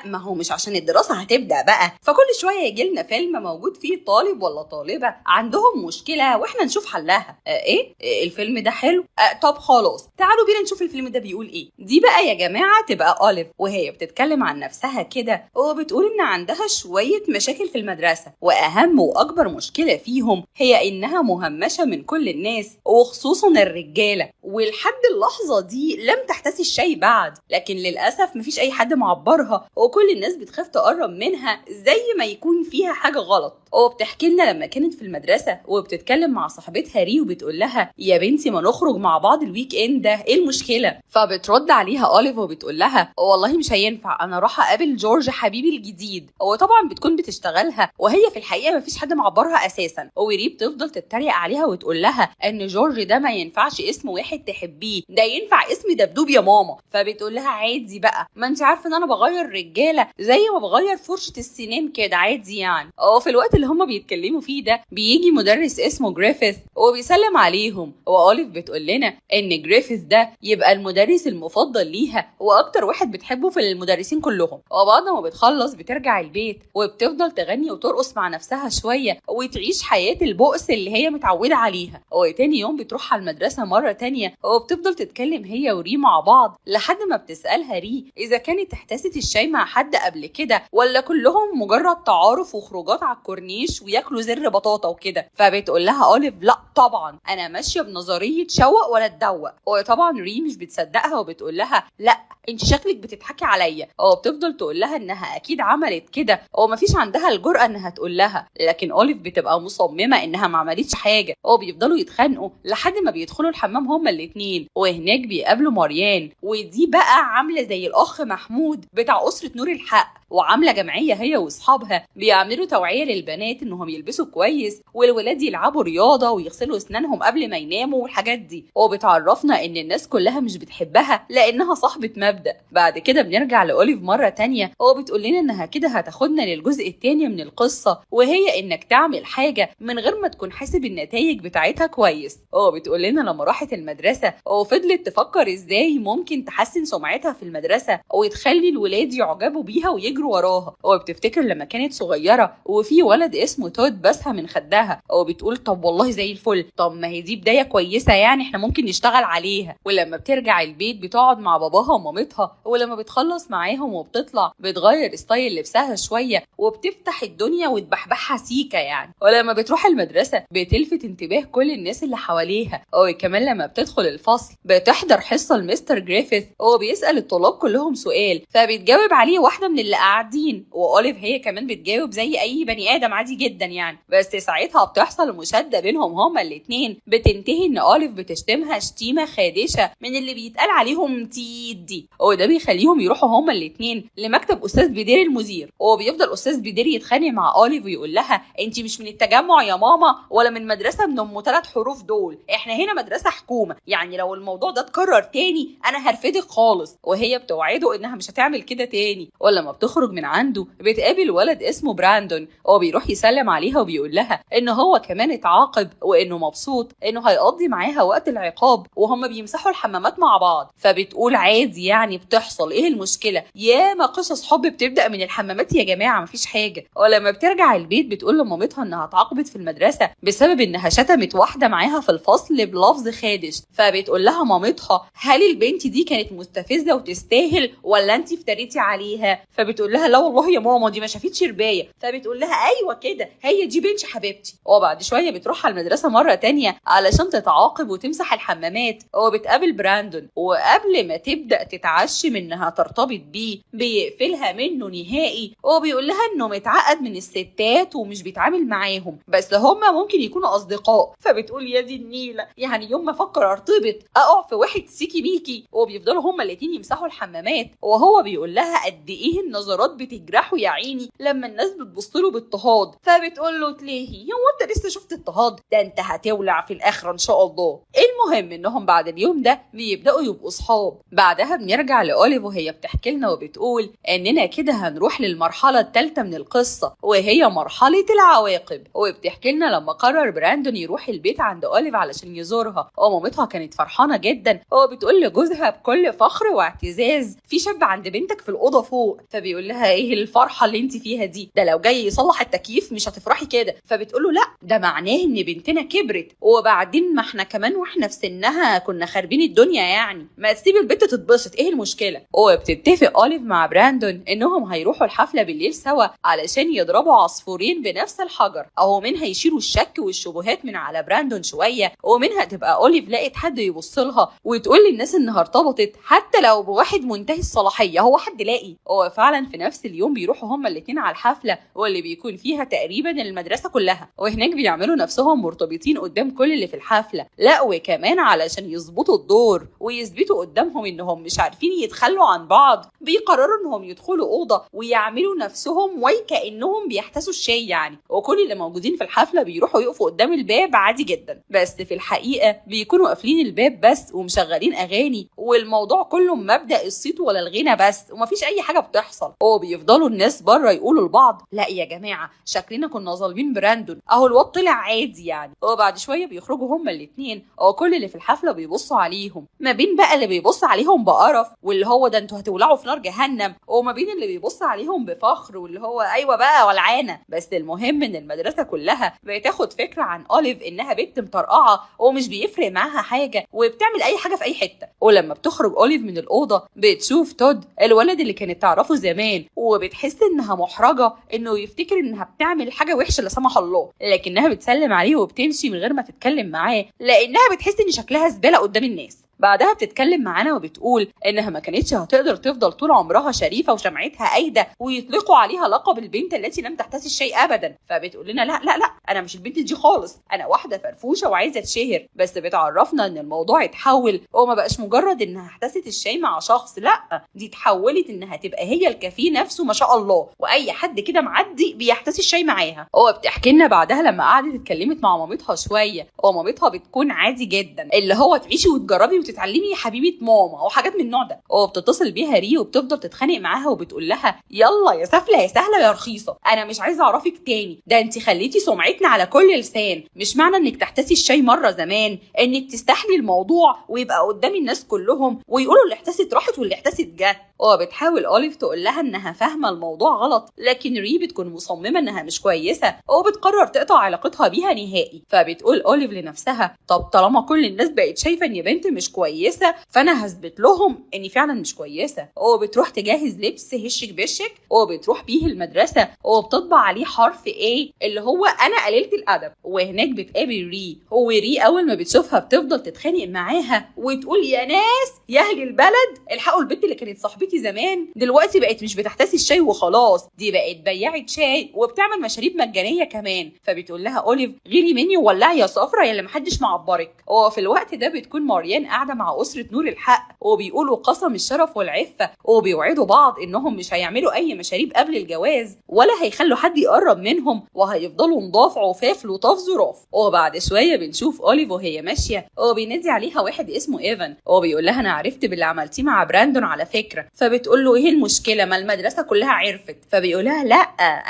ما هو مش عشان الدراسة هتبدأ بقى فكل شوية يجيلنا فيلم موجود فيه طالب ولا طالبة عندهم مشكلة واحنا نشوف حلها. ايه الفيلم ده حلو؟ طب خلاص تعالوا بينا نشوف الفيلم ده بيقول ايه. دي بقى يا جماعة تبقى أوليف وهي بتتكلم عن نفسها كده وبتقول ان عندها شوية مشاكل في المدرسة، واهم واكبر مشكلة فيهم هي انها مهمشة من كل الناس وخصوصا الرجالة، ولحد اللحظة دي لم تحتسي الشيء بعد، لكن للأسف مفيش اي حد معبرها وكل الناس بتخاف تقرب منها زي ما يكون فيها حاجة غلط. وبتحكي لنا لما كانت في المدرسة وبتتكلم مع صاحبتها ري وبتقول لها يا بنتي ما نخرج مع بعض الويك اند ده، ايه المشكلة؟ فبترد عليها أوليف وبتقول لها والله مش هينفع، انا راح اقابل جورج حبيبي الجديد. وطبعا بتكون بتشتغلها وهي في الحقيقة مفيش حد معبرها اساسا، وري بتفضل تتريق عليها وتقول لها ان جورج ده ما ينفعش اسم واحد تحبيه، ده ينفع اسم دبدوب يا ماما. فبتقول لها عادي بقى، ما انت عارفه ان انا بغير رجاله زي ما بغير فرشه السنين كده عادي يعني. في الوقت اللي هما بيتكلموا فيه ده بيجي مدرس اسمه جريفيث وبيسلم عليهم، واوليف بتقول لنا ان جريفيث ده يبقى المدرس المفضل ليها واكتر واحد بتحبه في المدرسين كلهم. وبعد ما بتخلص بترجع البيت وبتفضل تغني وترقص مع نفسها شويه وتعيش حياه البؤس اللي هي متعوده عليها. وتاني يوم بتروح على المدرسه مره تانيه وبتفضل تتكلم هي وري مع بعض لحد ما بتسالها ري اذا كانت احتست الشاي مع حد قبل كده ولا كلهم مجرد تعارف وخروجات على الكورنيش وياكلوا زر بطاطا وكده. فبتقول لها أوليف لا طبعا انا ماشيه بنظريه شوق ولا تدوق. وطبعا ري مش بتصدقها وبتقول لها لا انت شكلك بتضحكي عليا. وبتفضل تقول لها انها اكيد عملت كده ومفيش عندها الجرأة انها تقول لها، لكن أوليف بتبقى مصممه انها ما عملتش حاجه. وبيفضلوا يتخانقوا لحد ما بيدخلوا الحمام هما الاتنين، وهناك بيقابلوا مريان، ودي بقى عامله زي الاخ محمود بتاع اسره نور الحق، وعامله جمعيه هي واصحابها بيعملوا توعيه للبنات انهم يلبسوا كويس والولاد يلعبوا رياضه ويغسلوا اسنانهم قبل ما يناموا والحاجات دي. وبتعرفنا ان الناس كلها مش بتحبها لانها صاحبه مبدأ. بعد كده بنرجع لأوليف مره تانية وبتقول لنا انها كده هتاخدنا للجزء التاني من القصه، وهي انك تعمل حاجه من غير ما تكون حاسب النتائج بتاعتها كويس. بتقول لنا لما راحت المدرسه وفضلت تفكر ازاي ممكن تحسن سمعتها في المدرسه وتخلي الولاد يعجبوا بيها ويجروا وراها. وبتفتكر لما كانت صغيره وفي ولد اسمه تود بسها من خدها، وبتقول طب والله زي الفل، طب ما هي دي بدايه كويسه يعني احنا ممكن نشتغل عليها. ولما بترجع البيت بتقعد مع باباها ومامتها، ولما بتخلص معاهم وبتطلع بتغير ستايل لبسها شويه وبتفتح الدنيا وتبحبحها سيكه يعني. ولما بتروح المدرسه بتلفت انتباه كل الناس اللي حواليها. وكمان لما بتدخل الفصل بتحضر حصه لمستر جريفيث وبيسال الطلاب كلهم سؤال فبتجاوب عليه واحده من اللي قاعدين، وأوليف هي كمان بتجاوب زي اي بني ادم عادي جدا يعني. بس ساعتها بتحصل مشاده بينهم هما الاتنين بتنتهي ان أوليف بتشتمها شتيمه خادشه من اللي بيتقال عليهم تيد دي، وده بيخليهم يروحوا هما الاتنين لمكتب استاذ بدير المدير. وبيفضل استاذ بدير يتخانق مع أوليف ويقول لها انت مش من التجمع يا ماما ولا من مدرسه من ام 3 حروف دول، احنا هنا مدرسه حكومه، يعني لو الموضوع ده اتكرر تاني انا هرفدك خالص. وهي بتوعده انها مش هتعمل كده تاني. ولما بتخرج من عنده بتقابل ولد اسمه براندون وبيروح يسلم عليها وبيقول لها ان هو كمان اتعاقب وانه مبسوط انه هيقضي معاها وقت العقاب وهم بيمسحوا الحمامات مع بعض. فبتقول عادي يعني بتحصل، ايه المشكله، ياما قصص حب بتبدا من الحمامات يا جماعه مفيش حاجه. ولما بترجع البيت بتقول لمامتها انها اتعاقبت في المدرسه بسبب انها شتمت واحده معاها في الفصل بلفظ خادش. فبتقول لها مامتها هل البنت دي كانت مستفزه وتستاهل ولا انت افتريتي عليها؟ فبتقول لها لا والله يا ماما دي ما شافتش ربايه. فبتقول لها ايوه كده هي دي بنت حبيبتي. وبعد شويه بتروح على المدرسه مره تانية علشان تتعاقب وتمسح الحمامات وبتقابل براندون، وقبل ما تبدا تتعشم انها ترتبط بيه بيقفلها منه نهائي وبيقول لها انه متعقد من الستات ومش بيتعامل معاهم بس هما ممكن يكونوا اصدقاء. فبتقول يا دي النيله، يعني يوم ما افكر ارتبط اقع في واحد سيكي بيكي. وبيفضلوا هما الاتنين يمسحوا الحمامات وهو بيقول لها قد ايه النظرات بتجرحه يا عيني لما الناس بتبص له باضطهاد اضطهاد. فبتقول له تلهي، هو انت لسه شفت اضطهاد؟ ده انت هتولع في الاخر ان شاء الله. المهم انهم بعد اليوم ده بيبداوا يبقوا صحاب. بعدها بنرجع لاوليف وهي بتحكي لنا وبتقول اننا كده هنروح للمرحله الثالثه من القصه، وهي مرحله العواقب. وبتحكي لنا لما قرر براندون يروح البيت عند اوليف علشان يزورها، ومامتها كانت فرحانه جدا، وبتقول لجوزها بكل فخر واعتزاز في شاب عند بنتك في الاوضه فوق. فبيقول لها ايه الفرحه اللي انت فيها دي؟ ده لو جاي يصلح التكييف مش هتفرحي كده. فبتقول له لا، ده معناه ان بنتنا كبرت، وبعدين ما احنا كمان واحنا في سنها كنا خاربين الدنيا، يعني ما تسيب البنت تتبسط، ايه المشكله؟ وبتتفق اوليف مع براندون انهم هيروحوا الحفله بالليل سوا علشان يضربوا عصفورين بنفس الحجر، او منها يشيلوا الشك والشبهات من على براندون شويه، ومنها تبقى اوليف لقت حد يبص لها وتقول للناس انها ارتبطت حتى لو بواحد منتهي الصلاحيه. هو حد لاقي؟ هو فعلا في نفس اليوم بيروحوا هما الاثنين على الحفله، واللي بيكون فيها تقريبا المدرسه كلها، وهناك بيعملوا نفسهم مرتبطين قدام كل اللي في الحفله. لا وكمان علشان يظبطوا الدور ويثبتوا قدامهم انهم مش عارفين يتخلوا عن بعض، بيقرروا انهم يدخلوا اوضه ويعملوا نفسهم وكانهم بيحتسوا الشاي يعني، وكل اللي موجودين في الحفله بيروحوا يقفوا قدام الباب عادي جدا، بس في الحقيقه بيكونوا قافلين الباب بس ومشغلين اغاني، والموضوع كله مبدا الصيت ولا الغنى بس، ومفيش اي حاجه بتحصل. وبيفضلوا الناس بره يقولوا لبعض لا يا جماعه شكلنا كنا ظالمين براندون، اهو الواد طلع عادي يعني. وبعد شويه بيخرجوا هما الاثنين، وكل اللي في الحفله بيبصوا عليهم، ما بين بقى اللي بيبص عليهم بقرف واللي هو ده انتوا هتولعوا في نار جهنم، وما بين اللي بيبص عليهم بفخر واللي هو ايوه بقى ولعانه. بس المهم ان المدرسه كلها بتاخد فكره عن اوليف انها بنت مطرقعه ومش بيفرق معاها حاجه وبتعمل اي حاجه في اي حته. ولما بتخرج اوليف من الاوضه بتشوف تود الولد اللي كانت تعرفه زمان، وبتحس انها محرجه انه يفتكر انها بتعمل حاجه وحشه لا سمح الله، لكنها بتسلم عليه وبتمشي من غير ما تتكلم معاه لانها بتحس ان شكلها زباله قدام الناس. بعدها بتتكلم معانا وبتقول انها ما كانتش هتقدر تفضل طول عمرها شريفه وشمعتها قايده ويطلقوا عليها لقب البنت التي لم تحتسي الشيء ابدا. فبتقول لنا لا لا لا، انا مش البنت دي خالص، انا واحده فرفوشه وعايزه اتشهر. بس بتعرفنا ان الموضوع اتحول وما بقاش مجرد انها احتست الشيء مع شخص، لا دي اتحولت انها تبقى هي الكفيه نفسه ما شاء الله، واي حد كده معدي بيحتسي الشيء معاها. وبتحكي لنا بعدها لما قعدت اتكلمت مع مامتها شويه، ومامتها بتكون عادي جدا اللي هو تعيشي وتجربي وتتعلمي يا حبيبه ماما وحاجات من النوع ده. وبتتصل بيها ري وبتفضل تتخانق معاها وبتقول لها يلا يا سافله يا سهله يا رخيصه، انا مش عايزه اعرفك تاني، ده انت خليتي سمعتنا على كل لسان، مش معنى انك تحتسي الشاي مره زمان انك تستحملي الموضوع ويبقى قدام الناس كلهم ويقولوا اللي احتست راحت واللي احتست جت. وبتحاول اوليف تقول لها انها فاهمه الموضوع غلط، لكن ري بتكون مصممه انها مش كويسه وبتقرر تقطع علاقتها بيها نهائي. فبتقول اوليف لنفسها طب طالما كل الناس بقت شايفه اني بنت مش كويسه فانا هثبت لهم اني فعلا مش كويسه. وبتروح تجهز لبس هشك بشك وبتروح بيه المدرسه وبتطبع عليه حرف A اللي هو انا قليله الادب. وهناك بتقابل ري، وري اول ما بتشوفها بتفضل تتخانق معاها وتقول يا ناس يا اهل البلد الحقوا البنت اللي كانت صاحبتي زمان دلوقتي بقت مش بتحتسي الشاي وخلاص، دي بقت بياعه شاي وبتعمل مشاريب مجانيه كمان. فبتقول لها اوليف غيري مني وولعي يا صفرة يا اللي محدش معبرك. وفي الوقت ده بتكون ماريان قاعده مع اسره نور الحق وبيقولوا قسم الشرف والعفه، وبيوعدوا بعض انهم مش هيعملوا اي مشاريب قبل الجواز ولا هيخلوا حد يقرب منهم، وهيفضلوا نضاف عفاف لطاف ظراف. وبعد شويه بنشوف اوليف وهي ماشيه وبينادي عليها واحد اسمه ايفان وبيقول لها انا عرفت باللي عملتيه مع براندون على فكره. فبتقول له ايه المشكله ما المدرسه كلها عرفت؟ فبيقول لها لا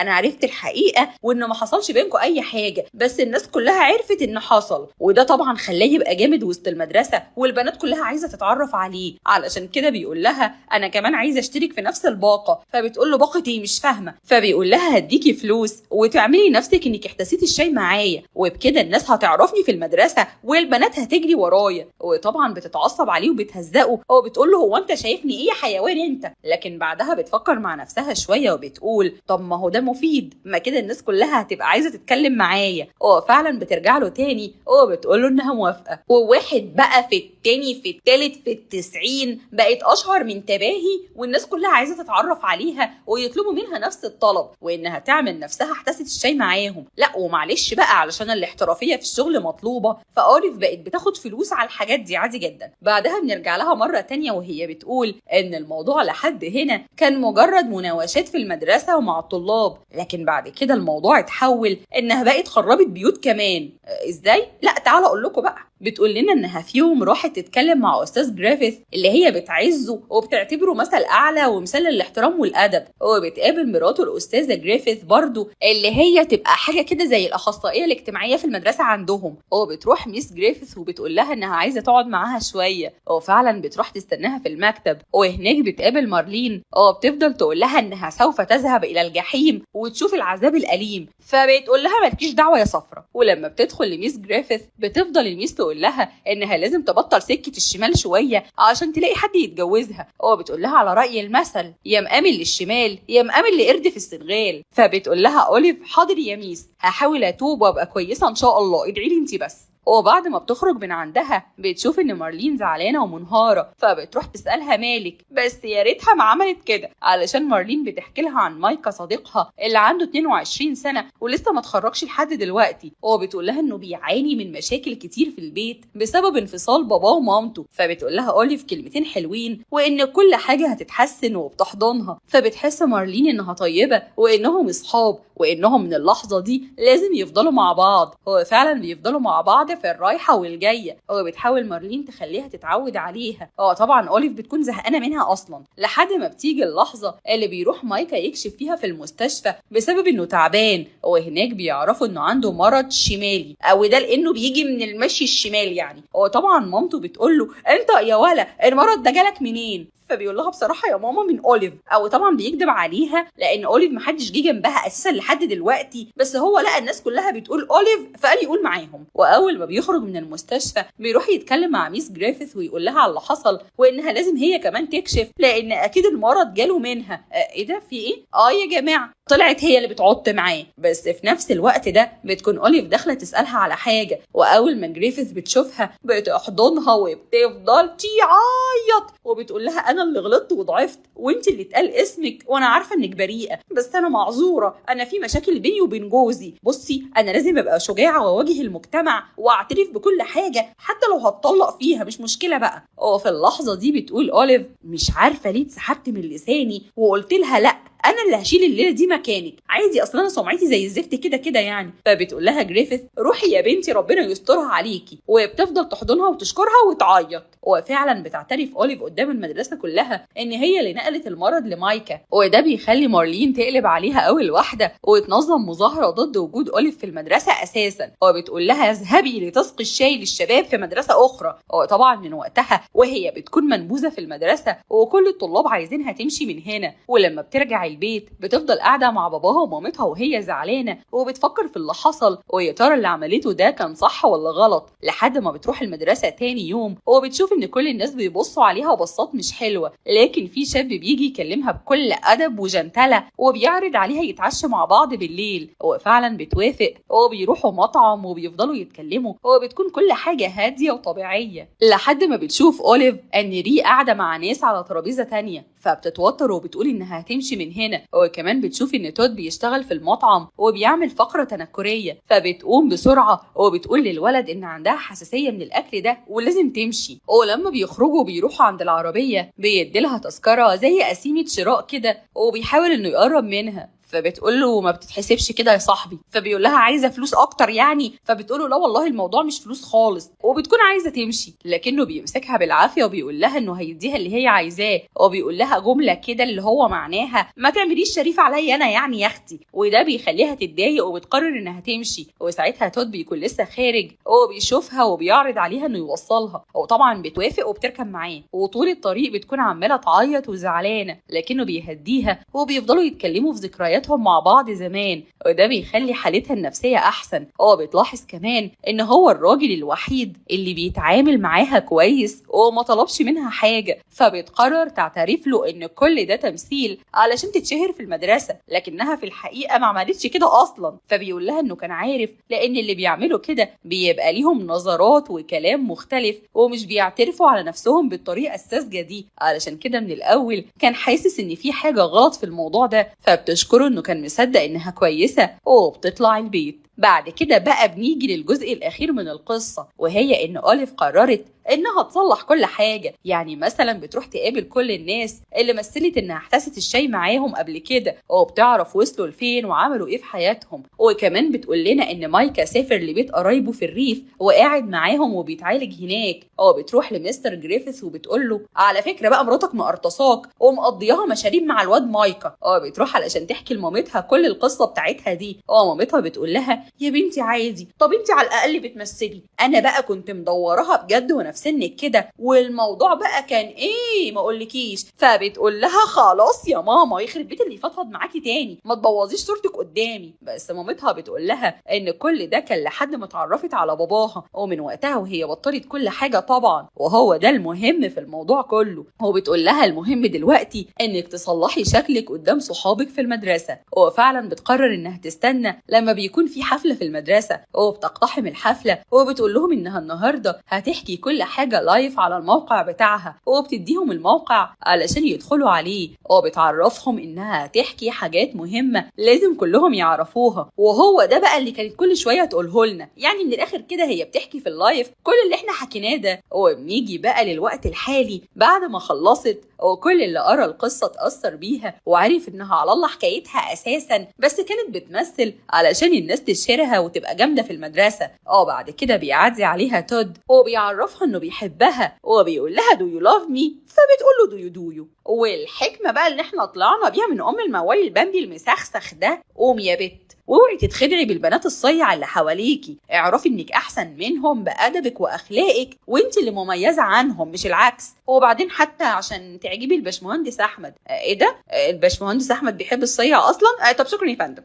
انا عرفت الحقيقه وانه ما حصلش بينكم اي حاجه، بس الناس كلها عرفت ان حصل، وده طبعا خلاه يبقى جامد وسط المدرسه والبنات كلها عايزه تتعرف عليه، علشان كده بيقول لها انا كمان عايزه اشترك في نفس الباقه. فبتقول له باقه ايه مش فاهمه؟ فبيقول لها هديكي فلوس وتعملي نفسك انك احتسيتي الشاي معايا، وبكده الناس هتعرفني في المدرسه والبنات هتجري ورايا. وطبعا بتتعصب عليه وبتهزقه وبتقول له هو انت شايفني ايه يا حيوان انت؟ لكن بعدها بتفكر مع نفسها شويه وبتقول طب ما هو ده مفيد، ما كده الناس كلها هتبقى عايزه تتكلم معايا. وفعلا بترجع له تاني وبتقول له انها موافقه. وواحد بقى في التاني في التالت في ال90 بقت اشهر من تباهي، والناس كلها عايزه تتعرف عليها ويطلبوا منها نفس الطلب، وانها تعمل نفسها احتست الشاي معاهم. لا ومعلش بقى، علشان الاحترافيه في الشغل مطلوبه، فأوليف بقت بتاخد فلوس على الحاجات دي عادي جدا. بعدها بنرجع لها مره تانية وهي بتقول ان الموضوع لحد هنا كان مجرد مناوشات في المدرسه ومع الطلاب، لكن بعد كده الموضوع اتحول انها بقت خربت بيوت كمان. ازاي؟ لا تعالى اقول لكم بقى. بتقول لنا انها في يوم راحت تتكلم مع استاذ جريفيث اللي هي بتعزه وبتعتبره مثل اعلى ومثال للاحترام والادب، وبتقابل مراته الاستاذه جريفيث برضو اللي هي تبقى حاجه كده زي الاخصائيه الاجتماعيه في المدرسه عندهم. وبتروح ميس جريفيث وبتقول لها انها عايزه تقعد معاها شويه، وفعلا بتروح تستناها في المكتب. وهناك بتقابل مارلين وبتفضل تقول لها انها سوف تذهب الى الجحيم وتشوف العذاب الاليم، فبتقول لها مالكيش دعوه يا صفرة. ولما بتدخل لميس جريفيث بتفضل الميس تقول لها انها لازم تبطل سكه الشمال شويه عشان تلاقي حد يتجوزها، وبتقول لها على راي المثل يا مقامل للشمال يا مقامل لقرد في السنغال. فبتقول لها أوليف حاضر يا ميس، هحاول اتوب وابقى كويسه ان شاء الله، ادعي لي انت بس. وبعد ما بتخرج من عندها بتشوف ان مارلين زعلانه ومنهاره، فبتروح تسالها مالك، بس يا ريتها ما عملت كده، علشان مارلين بتحكي لها عن مايكا صديقها اللي عنده 22 سنه ولسه ما اتخرجش لحد دلوقتي، وبتقول لها انه بيعاني من مشاكل كتير في البيت بسبب انفصال باباه ومامته. فبتقول لها أوليف كلمتين حلوين وان كل حاجه هتتحسن وبتحضنها، فبتحس مارلين انها طيبه وانهم اصحاب وانهم من اللحظه دي لازم يفضلوا مع بعض. هو فعلا بيفضلوا مع بعض في الرايحه والجايه، وبتحاول مارلين تخليها تتعود عليها. طبعا أوليف بتكون زهقانه منها اصلا، لحد ما بتيجي اللحظه اللي بيروح مايكا يكشف فيها في المستشفى بسبب انه تعبان، وهناك بيعرفوا انه عنده مرض شمالي، او ده لانه بيجي من المشي الشمال يعني. طبعا مامته بتقول له انت يا ولا المرض ده جالك منين؟ فبيقول لها بصراحه يا ماما من أوليف، او طبعا بيكذب عليها لان أوليف محدش جه جنبها اساسا لحد دلوقتي، بس هو لقى الناس كلها بتقول أوليف فقال يقول معاهم. واول ما بيخرج من المستشفى بيروح يتكلم مع ميس جريفيث ويقول لها على اللي حصل، وانها لازم هي كمان تكشف لان اكيد المرض جاله منها. ايه ده في ايه؟ يا جماعه طلعت هي اللي بتعط معاه. بس في نفس الوقت ده بتكون أوليف داخله تسالها على حاجه، واول ما جريفيث بتشوفها بتحضنها وبتفضل تعيط وبتقول لها انا اللي غلطت وضعفت وانت اللي اتقال اسمك، وانا عارفه انك بريئه بس انا معذوره، انا في مشاكل بيني وبين جوزي، بصي انا لازم ابقى شجاعه واواجه المجتمع واعترف بكل حاجه حتى لو هتطلق فيها مش مشكله بقى. في اللحظه دي بتقول أوليف مش عارفه ليه اتسحبت من لساني وقلت لها لا، انا اللي هشيل الليله دي مكانك عادي، اصلا انا سمعتي زي الزفت كده كده يعني. فبتقول لها جريفيث روحي يا بنتي ربنا يسترها عليكي، وبتفضل تحضنها وتشكرها وتعيط. وفعلا بتعترف أوليف قدام المدرسه كلها ان هي اللي نقلت المرض لمايكا، وده بيخلي مارلين تقلب عليها اول واحده وتنظم مظاهره ضد وجود أوليف في المدرسه اساسا. وبتقول لها اذهبي لتسقي الشاي للشباب في مدرسه اخرى. وطبعا من وقتها وهي بتكون منبوذه في المدرسه وكل الطلاب عايزينها تمشي من هنا. ولما بترجع البيت بتفضل قاعده مع باباها ومامتها وهي زعلانه وبتفكر في اللي حصل، ويا ترى اللي عملته ده كان صح ولا غلط، لحد ما بتروح المدرسه تاني يوم وبتشوف ان كل الناس بيبصوا عليها بصات مش حلوه، لكن في شاب بيجي يكلمها بكل ادب وجنتله وبيعرض عليها يتعشوا مع بعض بالليل، وفعلا بتوافق وبيروحوا مطعم وبيفضلوا يتكلموا وبتكون كل حاجه هاديه وطبيعيه، لحد ما بتشوف أوليف ان ري قاعده مع ناس على ترابيزه تانيه، فبتتوتر وبتقول انها هتمشي من هنا. وكمان بتشوف ان تود بيشتغل في المطعم وبيعمل فقره تنكريه، فبتقوم بسرعه وبتقول للولد ان عندها حساسيه من الاكل ده ولازم تمشي. ولما بيخرجوا بيروحوا عند العربيه بيديلها تذكره زي قسيمه شراء كده وبيحاول انه يقرب منها، فبتقول له ما بتتحسبش كده يا صاحبي. فبيقول لها عايزه فلوس اكتر يعني؟ فبتقول له لا والله الموضوع مش فلوس خالص، وبتكون عايزه تمشي لكنه بيمسكها بالعافيه وبيقول لها انه هيديها اللي هي عايزاه، وبيقول لها جمله كده اللي هو معناها ما تعمليش شريف عليا انا يعني يا اختي، وده بيخليها تتضايق وبتقرر انها تمشي. وساعتها تود بيكون لسه خارج وبيشوفها وبيعرض عليها انه يوصلها، وطبعا بتوافق وبتركب معاه، وطول الطريق بتكون عماله تعيط وزعلانه لكنه بيهديها وبيفضلوا يتكلموا في ذكريات حياتهم مع بعض زمان، وده بيخلي حالتها النفسية أحسن. بتلاحظ كمان إن هو الراجل الوحيد اللي بيتعامل معاها كويس وما طلبش منها حاجة، فبتقرر تعترف له إن كل ده تمثيل علشان تتشهر في المدرسة، لكنها في الحقيقة ما عملتش كده أصلا. فبيقول لها إنه كان عارف، لأن اللي بيعملوا كده بيبقى ليهم نظرات وكلام مختلف ومش بيعترفوا على نفسهم بالطريقة الساذجة دي، علشان كده من الأول كان حاسس إن في حاجة غلط في الموضوع ده. فبتشكره إنه كان مصدق إنها كويسة وبتطلع البيت. بعد كده بقى بنيجي للجزء الأخير من القصة، وهي إن أوليف قررت إنها تصلح كل حاجة. يعني مثلا بتروح تقابل كل الناس اللي مثلت إنها احتست الشاي معاهم قبل كده، وبتعرف وصلوا لفين وعملوا إيه في حياتهم. وكمان بتقول لنا إن مايكا سافر لبيت قرايبه في الريف وقاعد معاهم وبيتعالج هناك. بتروح لمستر جريفيث وبتقول له على فكرة بقى مراتك مقرطصاك ومقضياها مشاريب مع الواد مايكا. بتروح علشان تحكي لمامتها كل القصة بتاعتها دي. مامتها بتقول لها يا بنتي عادي، طب انت على الأقل بتمثلي، أنا بقى كنت مدورها بجد وانا في سنك كده، والموضوع بقى كان ايه ما اقولكيش. فبتقول لها خلاص يا ماما يخرب بيت اللي يفضفض معاكي تاني، ما تبوظيش صورتك قدامي. بس مامتها بتقول لها ان كل ده كان لحد ما اتعرفت على باباها، ومن وقتها وهي بطلت كل حاجه طبعا، وهو ده المهم في الموضوع كله. وبتقول لها المهم دلوقتي انك تصلحي شكلك قدام صحابك في المدرسه. وفعلا بتقرر انها تستنى لما بيكون في حفله في المدرسه، وبتقتحم الحفله وبتقول لهم انها النهارده هتحكي كل حاجه لايف على الموقع بتاعها، وبتديهم الموقع علشان يدخلوا عليه، وبتعرفهم انها هتحكي حاجات مهمه لازم كلهم يعرفوها. وهو ده بقى اللي كانت كل شويه تقوله لنا، يعني من الاخر كده هي بتحكي في اللايف كل اللي احنا حكيناه ده. وبنيجي بقى للوقت الحالي بعد ما خلصت، وكل اللي قرا القصه اتاثر بيها وعرف انها على الله حكايتها اساسا، بس كانت بتمثل علشان الناس تشهرها وتبقى جامده في المدرسه. بعد كده بيعدي عليها تود وبيعرفها انه بيحبها، وبيقول لها do you love me، فبتقول له do you. والحكمه بقى اللي احنا طلعنا بيها من الموال البامبي المسخسخ ده، قوم يا بت واوعي تتخدعي بالبنات الصيع اللي حواليكي، اعرفي انك احسن منهم بادبك واخلاقك، وانت اللي مميزه عنهم مش العكس. وبعدين حتى عشان تعجبي الباشمهندس احمد، ايه ده الباشمهندس احمد بيحب الصيع اصلا؟ طب شكرا يا فندم.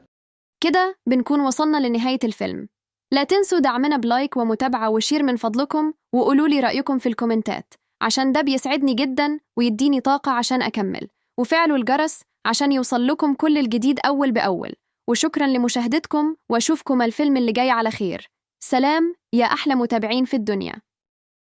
كده بنكون وصلنا لنهاية الفيلم. لا تنسوا دعمنا بلايك ومتابعة وشير من فضلكم، وقولوا لي رأيكم في الكومنتات عشان ده بيسعدني جدا ويديني طاقة عشان أكمل، وفعلوا الجرس عشان يوصل لكم كل الجديد أول بأول. وشكرا لمشاهدتكم، وأشوفكم الفيلم اللي جاي على خير. سلام يا أحلى متابعين في الدنيا.